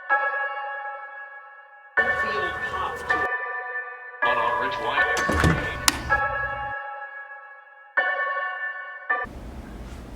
Field pop to on our ridge line.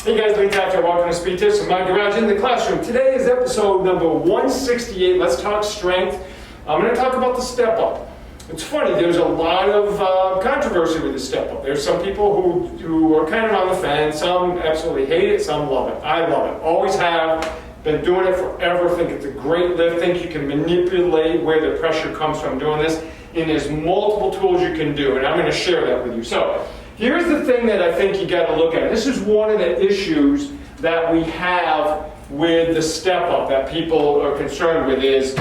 Hey guys, Lee Taft here. Welcome to Speed Tips from my garage in the classroom. Today is episode number 168. Let's talk strength. I'm going to talk about the step up. It's funny, there's a lot of controversy with the step up. There's some people who are kind of on the fence. Some absolutely hate it, some love it. I love it. Always have. Been doing it forever. Think it's a great lift. Think you can manipulate where the pressure comes from doing this. And there's multiple tools you can do, and I'm going to share that with you. So here's the thing that I think you got to look at. This is one of the issues that we have with the step up that people are concerned with is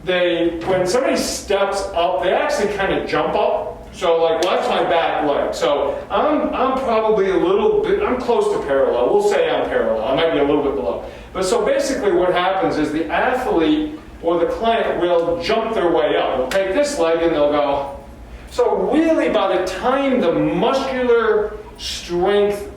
when somebody steps up, they actually kind of jump up. So like, well, that's my back leg. So I'm probably a little bit, I'm close to parallel. We'll say I'm parallel. I might be a little bit below. But so basically what happens is the athlete or the client will jump their way up. They'll take this leg and they'll go. So really by the time the muscular strength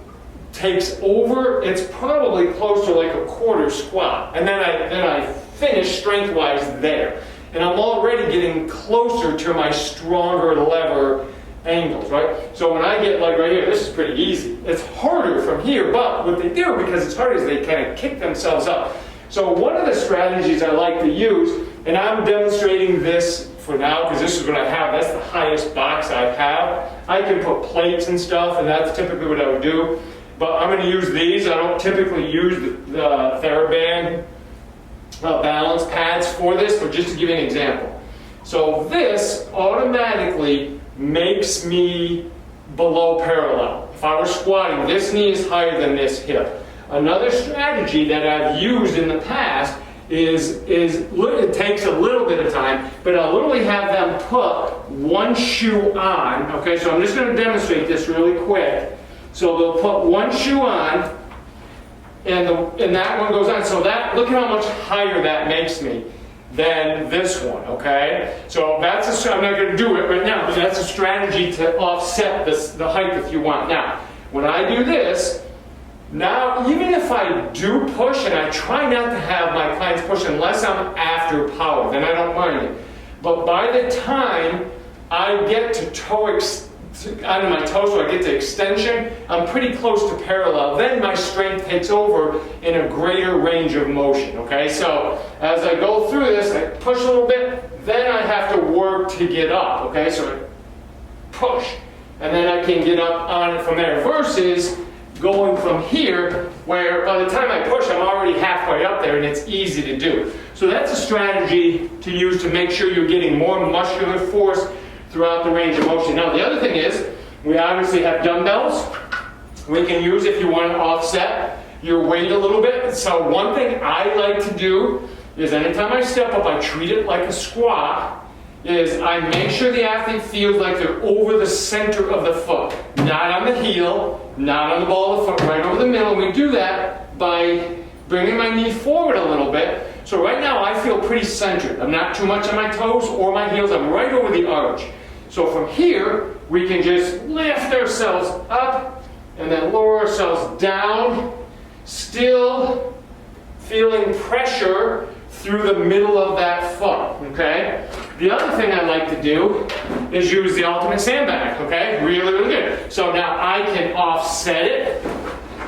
takes over, it's probably close to like a quarter squat. And then I finish strength-wise there. And I'm already getting closer to my stronger lever angles, right? So when I get like right here, this is pretty easy. It's harder from here, but what they do, because it's hard, is they kind of kick themselves up. So one of the strategies I like to use, and I'm demonstrating this for now because this is what I have, that's the highest box I have. I can put plates and stuff, and that's typically what I would do. But I'm going to use these. I don't typically use the TheraBand balance pads for this, but just to give you an example. So this automatically makes me below parallel. If I were squatting, this knee is higher than this hip. Another strategy that I've used in the past is it takes a little bit of time, but I'll literally have them put one shoe on. Okay, so I'm just going to demonstrate this really quick. So they'll put one shoe on, and that one goes on. So that, look at how much higher that makes me than this one, okay? So that's I'm not going to do it right now, but that's a strategy to offset the height if you want. Now, when I do this, now even if I do push, and I try not to have my clients push unless I'm after power, then I don't mind it. But by the time I get to onto my toe, so I get to extension, I'm pretty close to parallel. Then my strength takes over in a greater range of motion, okay? So as I go through this, I push a little bit, then I have to work to get up, okay? So I push, and then I can get up on it from there, versus going from here, where by the time I push, I'm already halfway up there, and it's easy to do. So that's a strategy to use to make sure you're getting more muscular force throughout the range of motion. Now the other thing is, we obviously have dumbbells we can use if you want to offset your weight a little bit. So one thing I like to do is anytime I step up, I treat it like a squat, is I make sure the athlete feels like they're over the center of the foot, not on the heel, not on the ball of the foot, right over the middle. And we do that by bringing my knee forward a little bit. So right now I feel pretty centered. I'm not too much on my toes or my heels. I'm right over the arch. So from here, we can just lift ourselves up and then lower ourselves down, still feeling pressure through the middle of that foot, okay? The other thing I like to do is use the ultimate sandbag, okay? Really, really good. So now I can offset it.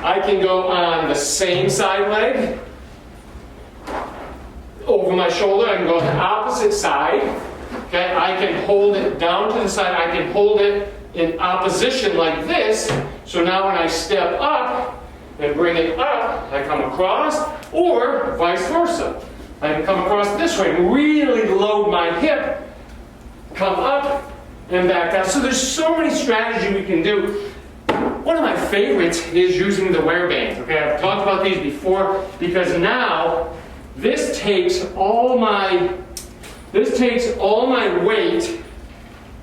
I can go on the same side leg, over my shoulder. I can go on the opposite side. Okay, I can hold it down to the side. I can hold it in opposition like this. So now when I step up and bring it up, I come across, or vice versa. I can come across this way and really load my hip, come up and back down. So there's so many strategies we can do. One of my favorites is using the Wearbands. Okay, I've talked about these before because now this takes all my weight,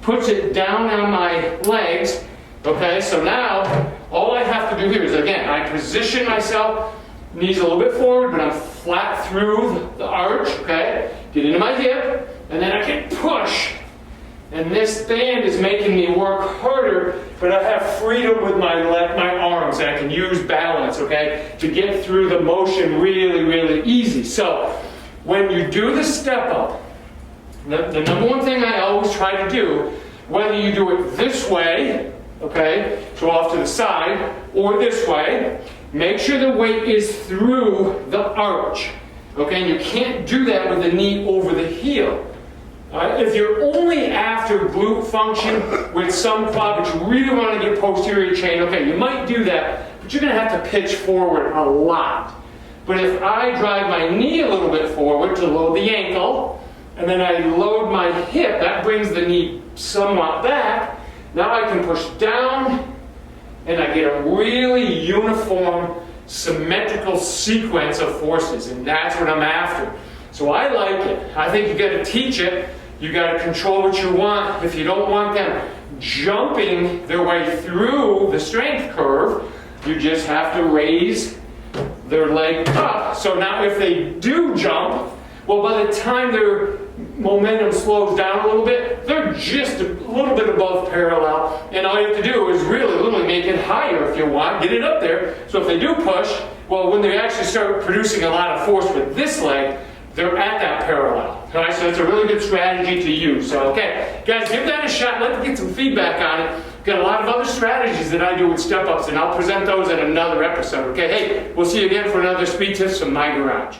puts it down on my legs. Okay, so now all I have to do here is, again, I position myself, knees a little bit forward, but I'm flat through the arch. Okay, get into my hip, and then I can push. And this band is making me work harder, but I have freedom with my arms, and I can use balance, okay, to get through the motion really, really easy. So when you do the step up, the number one thing I always try to do, whether you do it this way, okay, so off to the side, or this way, make sure the weight is through the arch, okay, and you can't do that with the knee over the heel. If you're only after glute function with some quad, but you really want to get posterior chain, okay, you might do that, but you're going to have to pitch forward a lot. But if I drive my knee a little bit forward to load the ankle, and then I load my hip, that brings the knee somewhat back, now I can push down, and I get a really uniform, symmetrical sequence of forces, and that's what I'm after. So I like it. I think you got to teach it. You got to control what you want. If you don't want them jumping their way through the strength curve, you just have to raise their leg up. So now if they do jump, well, by the time their momentum slows down a little bit, they're just a little bit above parallel. And all you have to do is really literally make it higher if you want, get it up there. So if they do push, well, when they actually start producing a lot of force with this leg, they're at that parallel. All right, so that's a really good strategy to use. So, okay, guys, give that a shot. Let's get some feedback on it. Got a lot of other strategies that I do with step-ups, and I'll present those in another episode. Okay, hey, we'll see you again for another Speed Tips from my garage.